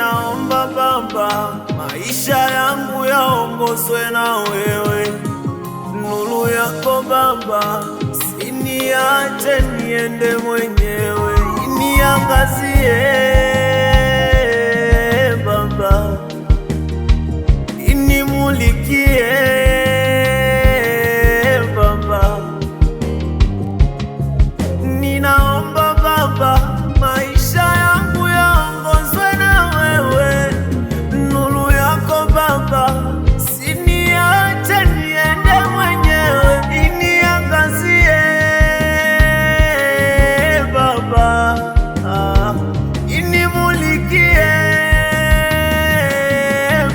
ninaomba Baba, maisha yangu yaongozwe na wewe. Nuru yako Baba, siniache niende mwenyewe, iniangazie Baba, inimulikie Baba. Ninaomba Baba, maisha yangu yaongozwe na wewe. Nuru yako Baba, siniache niende mwenyewe, iniangazie Baba, inimulikie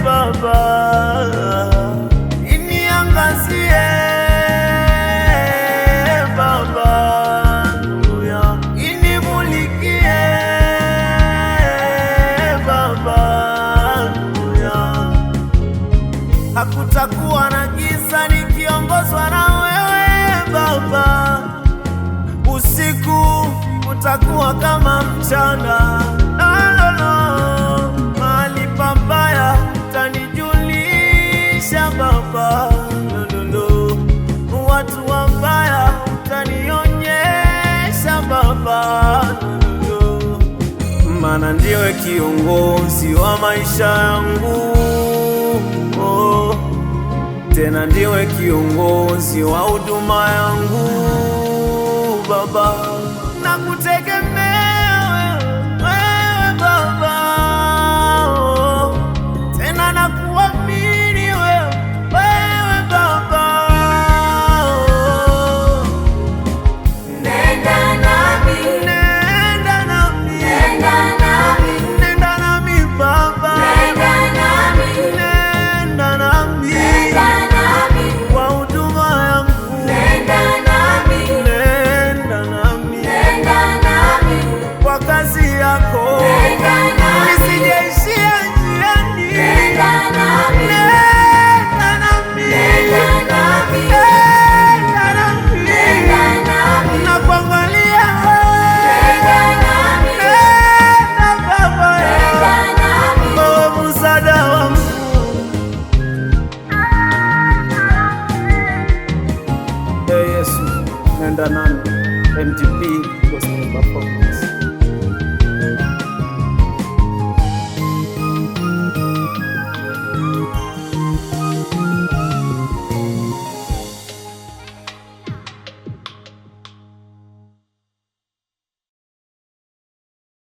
Baba, iniangazie Baba, inimulikie Baba. Hakutakuwa na giza nikiongozwa na wewe Baba, usiku utakuwa kama mchana. Mahali pabaya utanijulisha Baba, watu wabaya utanionyesha Baba, maana ndiwe kiongozi wa maisha yangu, tena ndiwe kiongozi wa huduma yangu Baba.